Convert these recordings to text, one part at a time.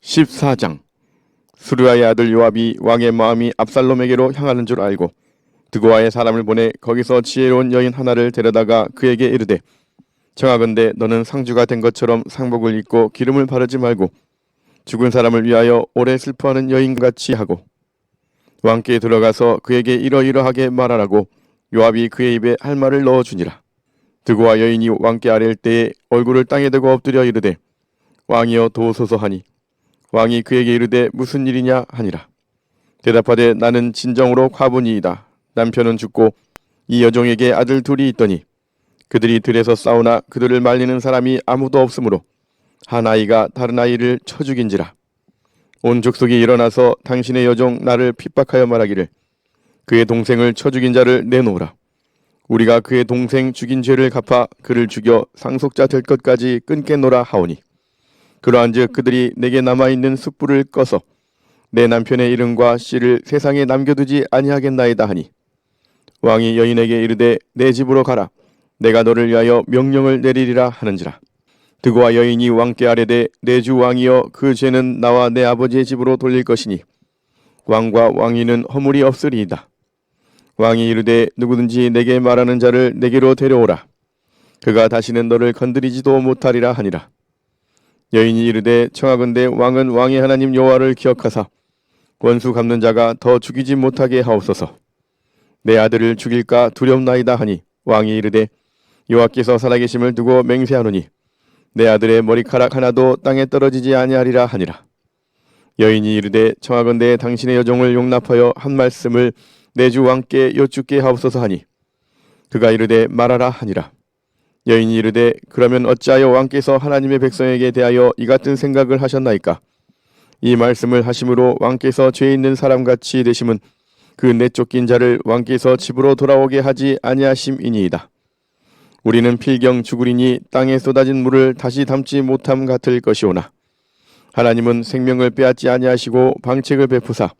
14장. 수르야의 아들 요압이 왕의 마음이 압살롬에게로 향하는 줄 알고 드고아의 사람을 보내 거기서 지혜로운 여인 하나를 데려다가 그에게 이르되, 청하건대 너는 상주가 된 것처럼 상복을 입고 기름을 바르지 말고 죽은 사람을 위하여 오래 슬퍼하는 여인같이 하고 왕께 들어가서 그에게 이러이러하게 말하라고 요압이 그의 입에 할 말을 넣어주니라. 드고아 여인이 왕께 아뢰일 때에 얼굴을 땅에 대고 엎드려 이르되, 왕이여 도우소서 하니 왕이 그에게 이르되 무슨 일이냐 하니라. 대답하되 나는 진정으로 과부니이다. 남편은 죽고 이 여종에게 아들 둘이 있더니 그들이 들에서 싸우나 그들을 말리는 사람이 아무도 없으므로 한 아이가 다른 아이를 쳐 죽인지라. 온 족속이 일어나서 당신의 여종 나를 핍박하여 말하기를 그의 동생을 쳐 죽인 자를 내놓으라. 우리가 그의 동생 죽인 죄를 갚아 그를 죽여 상속자 될 것까지 끊겠노라 하오니, 그러한즉 그들이 내게 남아있는 숯불을 꺼서 내 남편의 이름과 씨를 세상에 남겨두지 아니하겠나이다 하니, 왕이 여인에게 이르되 내 집으로 가라. 내가 너를 위하여 명령을 내리리라 하는지라. 드고아 여인이 왕께 아뢰되 내 주 왕이여 그 죄는 나와 내 아버지의 집으로 돌릴 것이니 왕과 왕위는 허물이 없으리이다. 왕이 이르되 누구든지 내게 말하는 자를 내게로 데려오라. 그가 다시는 너를 건드리지도 못하리라 하니라. 여인이 이르되 청하건대 왕은 왕의 하나님 여호와를 기억하사 원수 갚는 자가 더 죽이지 못하게 하옵소서. 내 아들을 죽일까 두렵나이다 하니, 왕이 이르되 여호와께서 살아계심을 두고 맹세하노니 내 아들의 머리카락 하나도 땅에 떨어지지 아니하리라 하니라. 여인이 이르되 청하건대 당신의 여종을 용납하여 한 말씀을 내 주 왕께 여쭙게 하옵소서 하니, 그가 이르되 말하라 하니라. 여인이 이르되 그러면 어찌하여 왕께서 하나님의 백성에게 대하여 이 같은 생각을 하셨나이까? 이 말씀을 하심으로 왕께서 죄 있는 사람같이 되심은 그 내쫓긴 자를 왕께서 집으로 돌아오게 하지 아니하심이니이다. 우리는 필경 죽으리니 땅에 쏟아진 물을 다시 담지 못함 같을 것이오나 하나님은 생명을 빼앗지 아니하시고 방책을 베푸사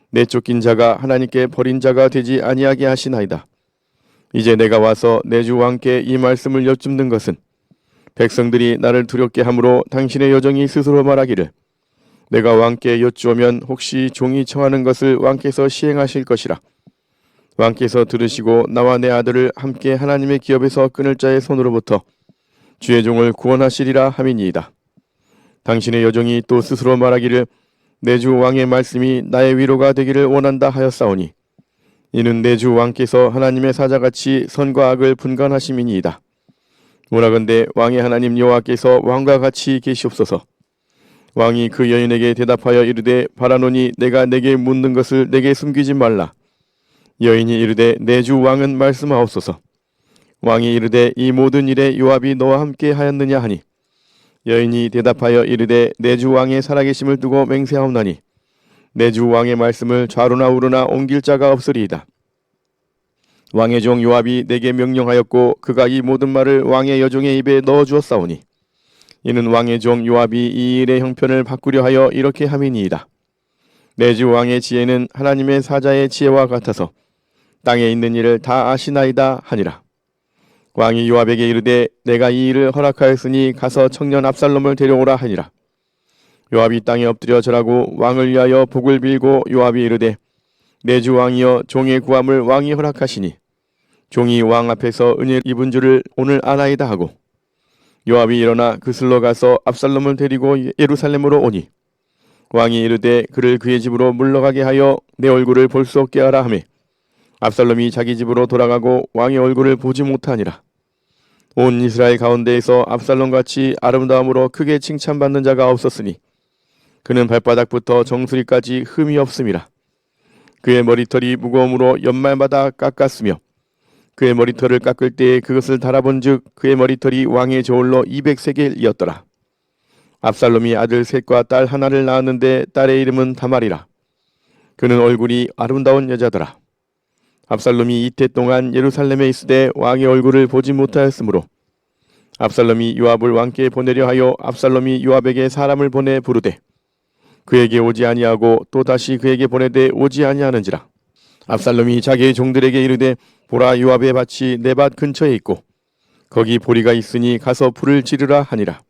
내쫓긴 자가 하나님께 버린 자가 되지 아니하게 하시나이다. 이제 내가 와서 내 주 왕께 이 말씀을 여쭙는 것은 백성들이 나를 두렵게 함으로 당신의 여종이 스스로 말하기를 내가 왕께 여쭈오면 혹시 종이 청하는 것을 왕께서 시행하실 것이라. 왕께서 들으시고 나와 내 아들을 함께 하나님의 기업에서 끊을 자의 손으로부터 주의 종을 구원하시리라 함이니이다. 당신의 여종이 또 스스로 말하기를 내 주 왕의 말씀이 나의 위로가 되기를 원한다 하였사오니, 이는 내 주 왕께서 하나님의 사자같이 선과 악을 분간하심이니이다. 오라건대 왕의 하나님 여호와께서 왕과 같이 계시옵소서. 왕이 그 여인에게 대답하여 이르되 바라노니 내가 내게 묻는 것을 내게 숨기지 말라. 여인이 이르되 내 주 왕은 말씀하옵소서. 왕이 이르되 이 모든 일에 요압이 너와 함께 하였느냐 하니, 여인이 대답하여 이르되 내 주 왕의 살아계심을 두고 맹세하옵나니 내 주 왕의 말씀을 좌로나 우로나 옮길 자가 없으리이다. 왕의 종 요압이 내게 명령하였고 그가 이 모든 말을 왕의 여종의 입에 넣어주었사오니, 이는 왕의 종 요압이 이 일의 형편을 바꾸려 하여 이렇게 함이니이다. 내 주 왕의 지혜는 하나님의 사자의 지혜와 같아서 땅에 있는 일을 다 아시나이다 하니라. 왕이 요압에게 이르되 내가 이 일을 허락하였으니 가서 청년 압살롬을 데려오라 하니라. 요압이 땅에 엎드려 절하고 왕을 위하여 복을 빌고 요압이 이르되 내 주 왕이여 종의 구함을 왕이 허락하시니 종이 왕 앞에서 은혜를 입은 줄을 오늘 아나이다 하고, 요압이 일어나 그슬로 가서 압살롬을 데리고 예루살렘으로 오니 왕이 이르되 그를 그의 집으로 물러가게 하여 내 얼굴을 볼 수 없게 하라 하매, 압살롬이 자기 집으로 돌아가고 왕의 얼굴을 보지 못하니라. 온 이스라엘 가운데에서 압살롬같이 아름다움으로 크게 칭찬받는 자가 없었으니 그는 발바닥부터 정수리까지 흠이 없음이라. 그의 머리털이 무거움으로 연말마다 깎았으며 그의 머리털을 깎을 때에 그것을 달아본즉 그의 머리털이 왕의 저울로 200세겔이었더라. 압살롬이 아들 셋과 딸 하나를 낳았는데 딸의 이름은 다말이라. 그는 얼굴이 아름다운 여자더라. 압살롬이 이태 동안 예루살렘에 있으되 왕의 얼굴을 보지 못하였으므로 압살롬이 요압을 왕께 보내려 하여 압살롬이 요압에게 사람을 보내 부르되 그에게 오지 아니하고 또 다시 그에게 보내되 오지 아니하는지라. 압살롬이 자기의 종들에게 이르되 보라, 요압의 밭이 내 밭 근처에 있고 거기 보리가 있으니 가서 불을 지르라 하니라.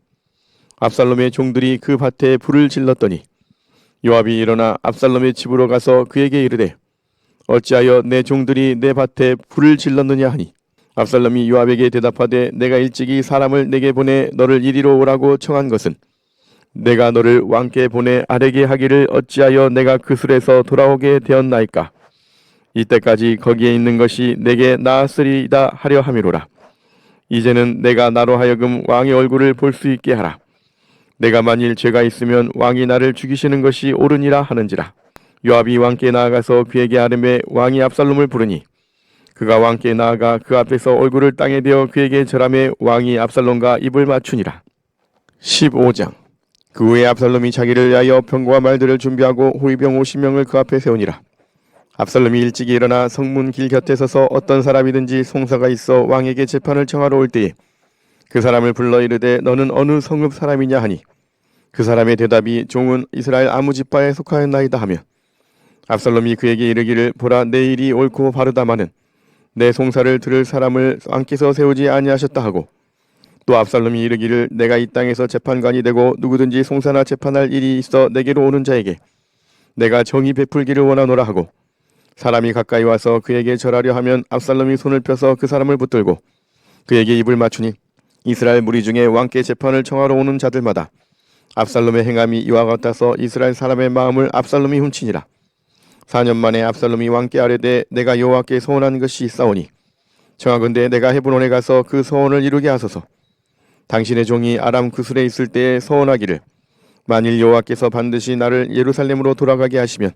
압살롬의 종들이 그 밭에 불을 질렀더니 요압이 일어나 압살롬의 집으로 가서 그에게 이르되 어찌하여 내 종들이 내 밭에 불을 질렀느냐 하니 압살롬이 요압에게 대답하되 내가 일찍이 사람을 내게 보내 너를 이리로 오라고 청한 것은 내가 너를 왕께 보내 아뢰게 하기를 어찌하여 내가 그 술에서 돌아오게 되었나이까. 이때까지 거기에 있는 것이 내게 나았으리이다 하려 함이로라. 이제는 내가 나로 하여금 왕의 얼굴을 볼 수 있게 하라. 내가 만일 죄가 있으면 왕이 나를 죽이시는 것이 옳으니라 하는지라. 요압이 왕께 나아가서 그에게 아뢰매 왕이 압살롬을 부르니 그가 왕께 나아가 그 앞에서 얼굴을 땅에 대어 그에게 절하매 왕이 압살롬과 입을 맞추니라. 15장. 그 후에 압살롬이 자기를 위하여 병거와 말들을 준비하고 호위병 50명을 그 앞에 세우니라. 압살롬이 일찍이 일어나 성문 길 곁에 서서 어떤 사람이든지 송사가 있어 왕에게 재판을 청하러 올 때에 그 사람을 불러 이르되 너는 어느 성읍 사람이냐 하니 그 사람의 대답이 종은 이스라엘 아무 지파에 속하였나이다 하며 압살롬이 그에게 이르기를 보라 내 일이 옳고 바르다마는 내 송사를 들을 사람을 왕께서 세우지 아니하셨다 하고 또 압살롬이 이르기를 내가 이 땅에서 재판관이 되고 누구든지 송사나 재판할 일이 있어 내게로 오는 자에게 내가 정의 베풀기를 원하노라 하고 사람이 가까이 와서 그에게 절하려 하면 압살롬이 손을 펴서 그 사람을 붙들고 그에게 입을 맞추니 이스라엘 무리 중에 왕께 재판을 청하러 오는 자들마다 압살롬의 행함이 이와 같아서 이스라엘 사람의 마음을 압살롬이 훔치니라. 4년 만에 압살롬이 왕께 아뢰되 내가 여호와께 소원한 것이 있사오니 청하건대 내가 헤브론에 가서 그 소원을 이루게 하소서. 당신의 종이 아람 구술에 있을 때에 소원하기를 만일 여호와께서 반드시 나를 예루살렘으로 돌아가게 하시면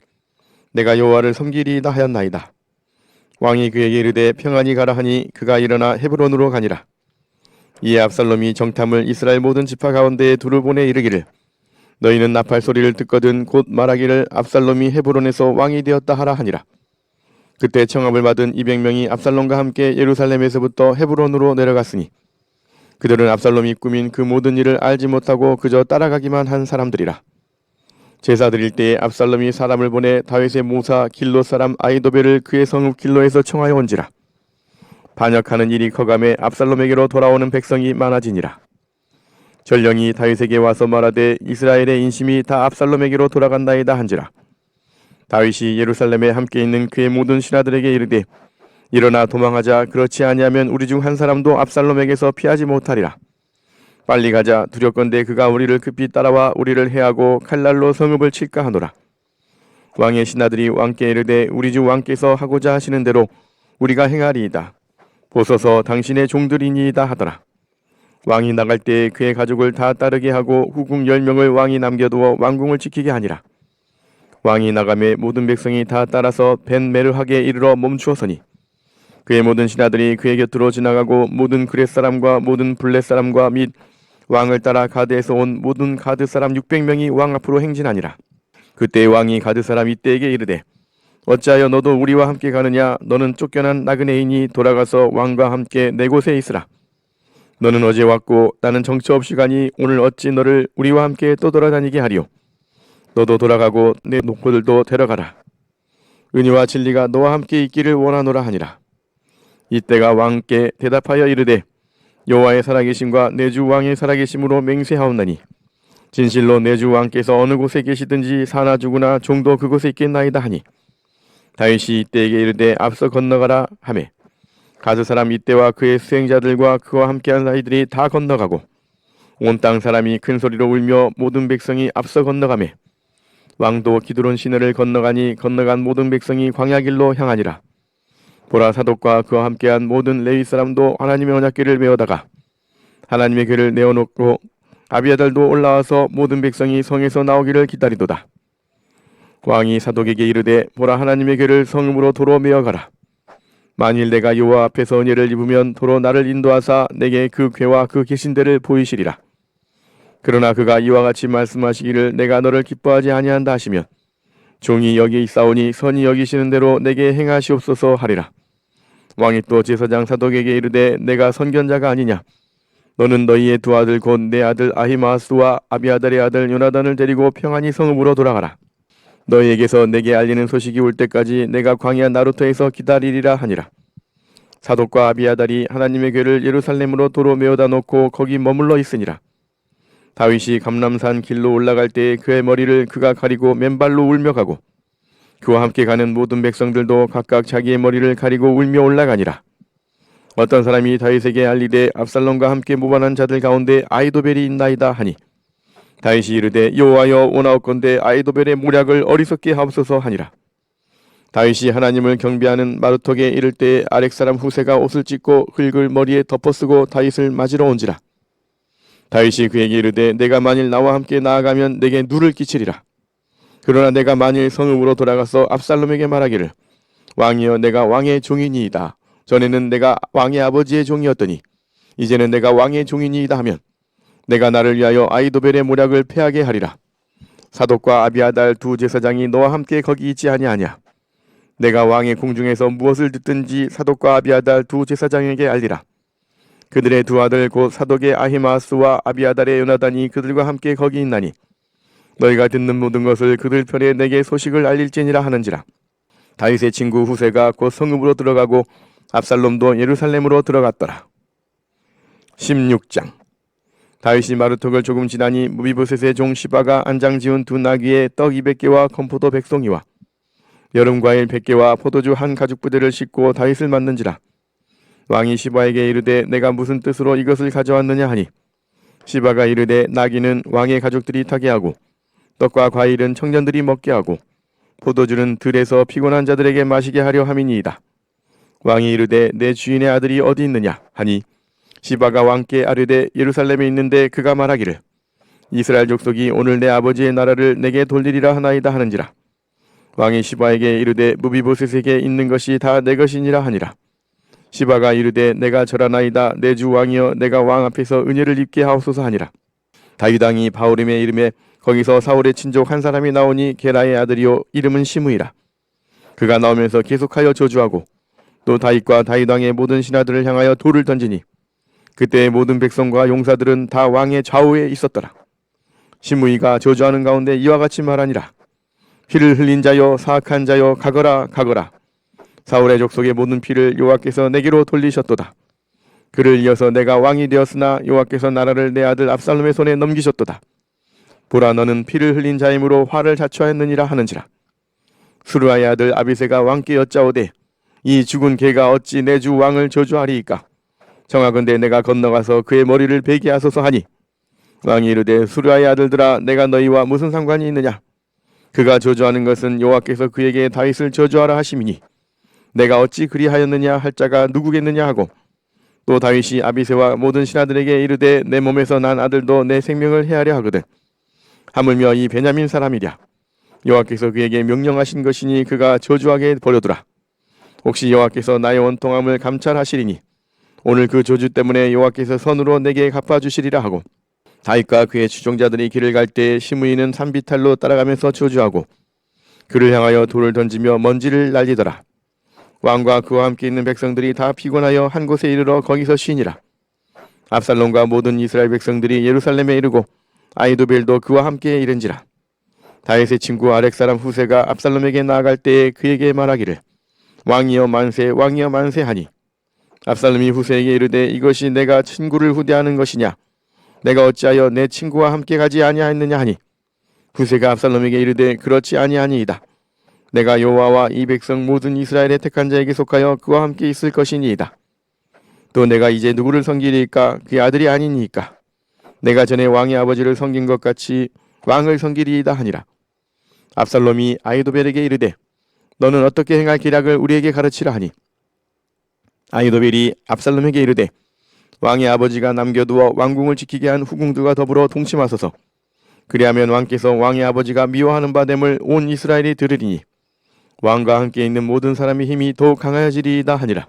내가 여호와를 섬기리이다 하였나이다. 왕이 그에게 이르되 평안히 가라 하니 그가 일어나 헤브론으로 가니라. 이에 압살롬이 정탐을 이스라엘 모든 지파 가운데에 두루 보내 이르기를 너희는 나팔 소리를 듣거든 곧 말하기를 압살롬이 헤브론에서 왕이 되었다 하라 하니라. 그때 청함을 받은 200명이 압살롬과 함께 예루살렘에서부터 헤브론으로 내려갔으니 그들은 압살롬이 꾸민 그 모든 일을 알지 못하고 그저 따라가기만 한 사람들이라. 제사 드릴 때에 압살롬이 사람을 보내 다윗의 모사 길로 사람 아히도벨을 그의 성읍 길로에서 청하여 온지라. 반역하는 일이 커감에 압살롬에게로 돌아오는 백성이 많아지니라. 전령이 다윗에게 와서 말하되 이스라엘의 인심이 다 압살롬에게로 돌아간다이다 한지라. 다윗이 예루살렘에 함께 있는 그의 모든 신하들에게 이르되 일어나 도망하자. 그렇지 아니하면 우리 중 한 사람도 압살롬에게서 피하지 못하리라. 빨리 가자. 두렵건대 그가 우리를 급히 따라와 우리를 해하고 칼날로 성읍을 칠까 하노라. 왕의 신하들이 왕께 이르되 우리 주 왕께서 하고자 하시는 대로 우리가 행하리이다. 보소서 당신의 종들이니이다 하더라. 왕이 나갈 때에 그의 가족을 다 따르게 하고 후궁 10명을 왕이 남겨두어 왕궁을 지키게 하니라. 왕이 나가매 모든 백성이 다 따라서 벤 메르하게 이르러 멈추어서니 그의 모든 신하들이 그의 곁으로 지나가고 모든 그렛 사람과 모든 블렛 사람과 및 왕을 따라 가드에서 온 모든 가드 사람 600명이 왕 앞으로 행진하니라. 그때 왕이 가드 사람 이때에게 이르되 어찌하여 너도 우리와 함께 가느냐. 너는 쫓겨난 나그네이니 돌아가서 왕과 함께 내 곳에 있으라. 너는 어제 왔고 나는 정처 없이 가니 오늘 어찌 너를 우리와 함께 또 돌아다니게 하리요. 너도 돌아가고 내 농부들도 데려가라. 은혜와 진리가 너와 함께 있기를 원하노라 하니라. 이때가 왕께 대답하여 이르되 여호와의 살아계심과 내 주 왕의 살아계심으로 맹세하옵나니 진실로 내 주 왕께서 어느 곳에 계시든지 사나 죽으나 종도 그곳에 있겠나이다 하니 다윗이 이때에게 이르되 앞서 건너가라 하매 가드 사람 이때와 그의 수행자들과 그와 함께한 아이들이 다 건너가고 온 땅 사람이 큰 소리로 울며 모든 백성이 앞서 건너가매 왕도 기드론 시내를 건너가니 건너간 모든 백성이 광야길로 향하니라. 보라 사독과 그와 함께한 모든 레위 사람도 하나님의 언약궤를 메어다가 하나님의 궤를 내어놓고 아비아달도 올라와서 모든 백성이 성에서 나오기를 기다리도다. 왕이 사독에게 이르되 보라 하나님의 궤를 성읍으로 도로 메어가라. 만일 내가 여호와 앞에서 은혜를 입으면 도로 나를 인도하사 내게 그 궤와 그 계신 데를 보이시리라. 그러나 그가 이와 같이 말씀하시기를 내가 너를 기뻐하지 아니한다 하시면 종이 여기 있사오니 선이 여기시는 대로 내게 행하시옵소서 하리라. 왕이 또 제사장 사독에게 이르되 내가 선견자가 아니냐. 너는 너희의 두 아들 곧 내 아들 아히마아스와 아비아달의 아들 요나단을 데리고 평안히 성읍으로 돌아가라. 너희에게서 내게 알리는 소식이 올 때까지 내가 광야 나루터에서 기다리리라 하니라. 사독과 아비아달이 하나님의 궤를 예루살렘으로 도로 메어다 놓고 거기 머물러 있으니라. 다윗이 감람산 길로 올라갈 때에 그의 머리를 그가 가리고 맨발로 울며 가고 그와 함께 가는 모든 백성들도 각각 자기의 머리를 가리고 울며 올라가니라. 어떤 사람이 다윗에게 알리되 압살롬과 함께 모반한 자들 가운데 아히도벨이 있나이다 하니 다윗이 이르되 여호와여 원하옵건대 아히도벨의 모략을 어리석게 하옵소서 하니라. 다윗이 하나님을 경배하는 마루턱에 이를 때에 아렉 사람 후세가 옷을 찢고 흙을 머리에 덮어쓰고 다윗을 맞으러 온지라. 다윗이 그에게 이르되 내가 만일 나와 함께 나아가면 내게 누를 끼치리라. 그러나 내가 만일 성읍으로 돌아가서 압살롬에게 말하기를 왕이여 내가 왕의 종이니이다. 전에는 내가 왕의 아버지의 종이었더니 이제는 내가 왕의 종이니이다 하면 내가 나를 위하여 아히도벨의 모략을 패하게 하리라. 사독과 아비아달 두 제사장이 너와 함께 거기 있지 아니하냐. 내가 왕의 궁중에서 무엇을 듣든지 사독과 아비아달 두 제사장에게 알리라. 그들의 두 아들 곧 사독의 아히마스와 아비아달의 요나단이 그들과 함께 거기 있나니 너희가 듣는 모든 것을 그들 편에 내게 소식을 알릴지니라 하는지라. 다윗의 친구 후세가 곧 성읍으로 들어가고 압살롬도 예루살렘으로 들어갔더라. 16장. 다윗이 마루턱을 조금 지나니 무비보셋의 종 시바가 안장 지은 두 나귀에 떡 200개와 건포도 100송이와 여름과일 100개와 포도주 한 가죽 부대를 싣고 다윗을 맞는지라. 왕이 시바에게 이르되 내가 무슨 뜻으로 이것을 가져왔느냐 하니 시바가 이르되 나귀는 왕의 가족들이 타게 하고 떡과 과일은 청년들이 먹게 하고 포도주는 들에서 피곤한 자들에게 마시게 하려 함이니이다. 왕이 이르되 내 주인의 아들이 어디 있느냐 하니 시바가 왕께 아뢰되 예루살렘에 있는데 그가 말하기를 이스라엘 족속이 오늘 내 아버지의 나라를 내게 돌리리라 하나이다 하는지라. 왕이 시바에게 이르되 무비보셋에게 있는 것이 다 내 것이니라 하니라. 시바가 이르되 내가 절하나이다. 내 주 왕이여 내가 왕 앞에서 은혜를 입게 하옵소서 하니라. 다윗 왕이 바후림에 이름에 거기서 사울의 친족 한 사람이 나오니 게라의 아들이요 이름은 시므이라. 그가 나오면서 계속하여 저주하고 또 다윗과 다윗 왕의 모든 신하들을 향하여 돌을 던지니 그때의 모든 백성과 용사들은 다 왕의 좌우에 있었더라. 시므이가 저주하는 가운데 이와 같이 말하니라. 피를 흘린 자여 사악한 자여 가거라 가거라. 사울의 족속의 모든 피를 여호와께서 내게로 돌리셨도다. 그를 이어서 내가 왕이 되었으나 여호와께서 나라를 내 아들 압살롬의 손에 넘기셨도다. 보라 너는 피를 흘린 자이므로 화를 자초하였느니라 하는지라. 수르아의 아들 아비새가 왕께 여짜오되 이 죽은 개가 어찌 내 주 왕을 저주하리이까. 청하건대 내가 건너가서 그의 머리를 베게 하소서 하니 왕이 이르되 수르아의 아들들아 내가 너희와 무슨 상관이 있느냐. 그가 저주하는 것은 여호와께서 그에게 다윗을 저주하라 하심이니 내가 어찌 그리하였느냐 할 자가 누구겠느냐 하고 또 다윗이 아비새와 모든 신하들에게 이르되 내 몸에서 난 아들도 내 생명을 헤아려 하거든. 하물며 이 베냐민 사람이랴. 여호와께서 그에게 명령하신 것이니 그가 저주하게 버려두라. 혹시 여호와께서 나의 원통함을 감찰하시리니 오늘 그 저주 때문에 여호와께서 선으로 내게 갚아주시리라 하고 다윗과 그의 추종자들이 길을 갈 때 시므이는 산비탈로 따라가면서 저주하고 그를 향하여 돌을 던지며 먼지를 날리더라. 왕과 그와 함께 있는 백성들이 다 피곤하여 한 곳에 이르러 거기서 쉬니라. 압살롬과 모든 이스라엘 백성들이 예루살렘에 이르고 아히도벨도 그와 함께 이른지라. 다윗의 친구 아렉 사람 후세가 압살롬에게 나아갈 때에 그에게 말하기를 왕이여 만세 왕이여 만세 하니 압살롬이 후세에게 이르되 이것이 내가 친구를 후대하는 것이냐. 내가 어찌하여 내 친구와 함께 가지 아니하였느냐 하니 후세가 압살롬에게 이르되 그렇지 아니하니이다. 내가 여호와와 이 백성 모든 이스라엘의 택한 자에게 속하여 그와 함께 있을 것이니이다. 또 내가 이제 누구를 섬기리이까 그의 아들이 아니니이까. 내가 전에 왕의 아버지를 섬긴 것 같이 왕을 섬기리이다 하니라. 압살롬이 아히도벨에게 이르되 너는 어떻게 행할 계략을 우리에게 가르치라 하니 아히도벨이 압살롬에게 이르되 왕의 아버지가 남겨두어 왕궁을 지키게 한 후궁들과 더불어 동침하소서. 그리하면 왕께서 왕의 아버지가 미워하는 바 됨을 온 이스라엘이 들으리니 왕과 함께 있는 모든 사람의 힘이 더욱 강하여지리이다 하니라.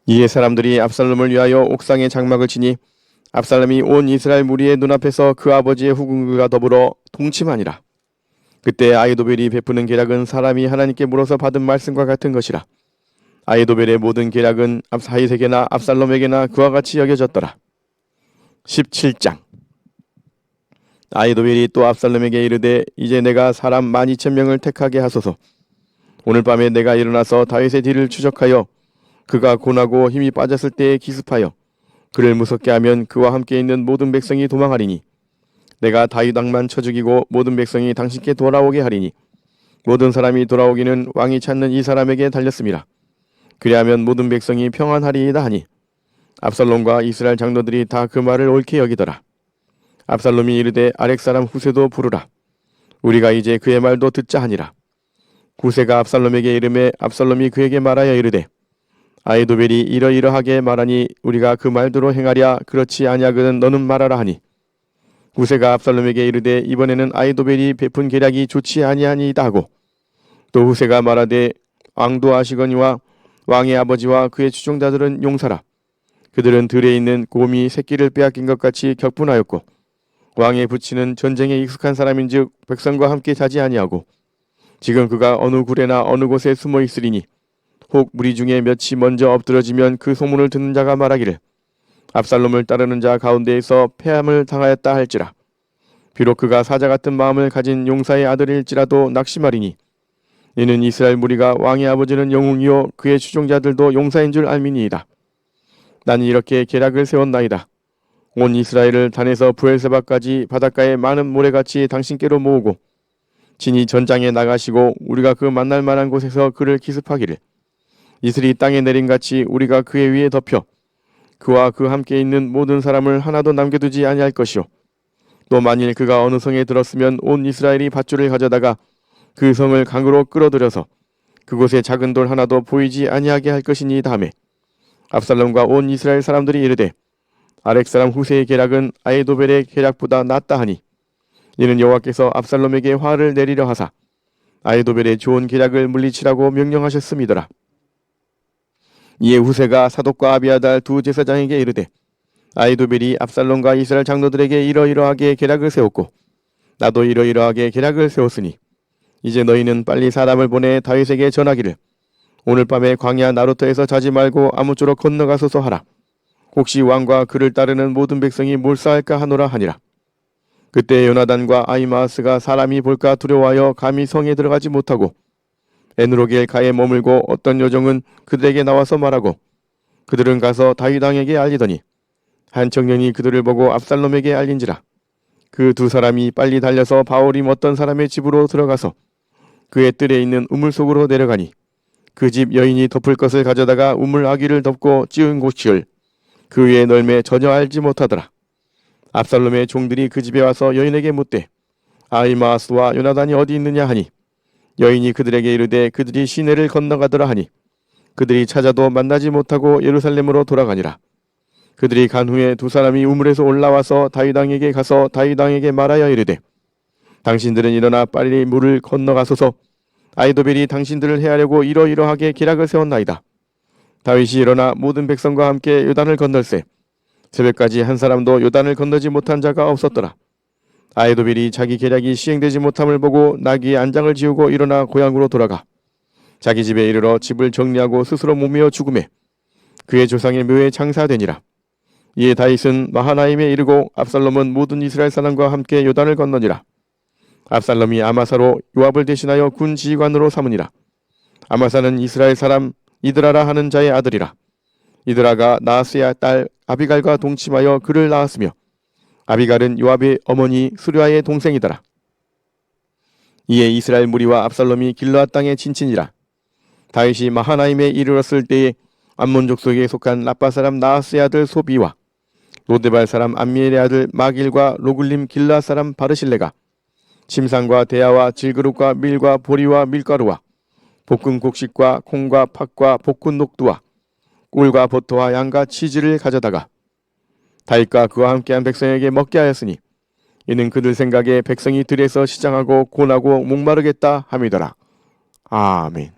이에 사람들이 압살롬을 위하여 옥상에 장막을 치니 압살롬이 온 이스라엘 무리의 눈앞에서 그 아버지의 후궁들과 더불어 동침하니라. 그때 아히도벨이 베푸는 계략은 사람이 하나님께 물어서 받은 말씀과 같은 것이라. 아히도벨의 모든 계략은 다윗에게나 압살롬에게나 그와 같이 여겨졌더라. 17장. 아히도벨이 또 압살롬에게 이르되 이제 내가 사람 12,000명을 택하게 하소서. 오늘 밤에 내가 일어나서 다윗의 뒤를 추적하여 그가 고나고 힘이 빠졌을 때에 기습하여 그를 무섭게 하면 그와 함께 있는 모든 백성이 도망하리니 내가 다윗 왕만 쳐 죽이고 모든 백성이 당신께 돌아오게 하리니 모든 사람이 돌아오기는 왕이 찾는 이 사람에게 달렸습니다. 그리하면 모든 백성이 평안하리이다 하니 압살롬과 이스라엘 장로들이 다 그 말을 옳게 여기더라. 압살롬이 이르되 아렉 사람 후세도 부르라. 우리가 이제 그의 말도 듣자 하니라. 후세가 압살롬에게 이르매 압살롬이 그에게 말하여 이르되 아히도벨이 이러이러하게 말하니 우리가 그 말대로 행하랴. 그렇지 아니하거든 너는 말하라 하니 후세가 압살롬에게 이르되 이번에는 아히도벨이 베푼 계략이 좋지 아니하니이다 하고 또 후세가 말하되 왕도 아시거니와 왕의 아버지와 그의 추종자들은 용사라. 그들은 들에 있는 곰이 새끼를 빼앗긴 것 같이 격분하였고 왕의 부친은 전쟁에 익숙한 사람인즉 백성과 함께 자지 아니하고 지금 그가 어느 굴에나 어느 곳에 숨어 있으리니 혹 무리 중에 몇이 먼저 엎드러지면 그 소문을 듣는 자가 말하기를 압살롬을 따르는 자 가운데에서 패함을 당하였다 할지라. 비록 그가 사자 같은 마음을 가진 용사의 아들일지라도 낙심하리니 이는 이스라엘 무리가 왕의 아버지는 영웅이요 그의 추종자들도 용사인 줄 알미니이다. 나는 이렇게 계략을 세웠나이다. 온 이스라엘을 단에서 부엘세바까지 바닷가에 많은 모래같이 당신께로 모으고 진이 전장에 나가시고 우리가 그 만날 만한 곳에서 그를 기습하기를 이슬이 땅에 내린같이 우리가 그의 위에 덮여 그와 그 함께 있는 모든 사람을 하나도 남겨두지 아니할 것이요 또 만일 그가 어느 성에 들었으면 온 이스라엘이 밧줄을 가져다가 그 성을 강으로 끌어들여서 그곳에 작은 돌 하나도 보이지 아니하게 할 것이니 다음에 압살롬과 온 이스라엘 사람들이 이르되 아렉 사람 후세의 계략은 아히도벨의 계략보다 낫다 하니 이는 여호와께서 압살롬에게 화를 내리려 하사 아히도벨의 좋은 계략을 물리치라고 명령하셨음이더라. 이에 후세가 사독과 아비아달 두 제사장에게 이르되 아히도벨이 압살롬과 이스라엘 장로들에게 이러이러하게 계략을 세웠고 나도 이러이러하게 계략을 세웠으니 이제 너희는 빨리 사람을 보내 다윗에게 전하기를 오늘 밤에 광야 나루터에서 자지 말고 아무쪼록 건너가소서 하라. 혹시 왕과 그를 따르는 모든 백성이 몰사할까 하노라 하니라. 그때 요나단과 아히마아스가 사람이 볼까 두려워하여 감히 성에 들어가지 못하고 에누로겔 가에 머물고 어떤 요정은 그들에게 나와서 말하고 그들은 가서 다윗 왕에게 알리더니 한 청년이 그들을 보고 압살롬에게 알린지라. 그 두 사람이 빨리 달려서 바오림 어떤 사람의 집으로 들어가서 그의 뜰에 있는 우물 속으로 내려가니 그 집 여인이 덮을 것을 가져다가 우물 아귀를 덮고 찌은 곳을 그 위에 널매 전혀 알지 못하더라. 압살롬의 종들이 그 집에 와서 여인에게 묻되 아히마아스와 요나단이 어디 있느냐 하니 여인이 그들에게 이르되 그들이 시내를 건너가더라 하니 그들이 찾아도 만나지 못하고 예루살렘으로 돌아가니라. 그들이 간 후에 두 사람이 우물에서 올라와서 다윗 왕에게 가서 다윗 왕에게 말하여 이르되 당신들은 일어나 빨리 물을 건너가소서. 아히도벨이 당신들을 해하려고 이러이러하게 계략을 세웠나이다. 다윗이 일어나 모든 백성과 함께 요단을 건널세 새벽까지 한 사람도 요단을 건너지 못한 자가 없었더라. 아히도벨이 자기 계략이 시행되지 못함을 보고 나귀의 안장을 지우고 일어나 고향으로 돌아가 자기 집에 이르러 집을 정리하고 스스로 몸이어 죽음에 그의 조상의 묘에 장사되니라. 이에 다윗은 마하나임에 이르고 압살롬은 모든 이스라엘 사람과 함께 요단을 건너니라. 압살롬이 아마사로 요압을 대신하여 군 지휘관으로 삼으니라. 아마사는 이스라엘 사람 이드라라 하는 자의 아들이라. 이드라가 나하스의 딸 아비갈과 동침하여 그를 낳았으며 아비갈은 요압의 어머니 수르아의 동생이더라. 이에 이스라엘 무리와 압살롬이 길르앗 땅에 진친이라. 다윗이 마하나임에 이르렀을 때에 암몬 족속에 속한 라빠 사람 나하스의 아들 소비와 로데발 사람 암미엘의 아들 마길과 로글림 길르앗 사람 바르실레가 침상과 대야와 질그릇과 밀과 보리와 밀가루와 볶은 곡식과 콩과 팥과 볶은 녹두와 꿀과 버터와 양과 치즈를 가져다가 다윗과 그와 함께한 백성에게 먹게 하였으니 이는 그들 생각에 백성이 들에서 시장하고 고나고 목마르겠다 함이더라. 아멘.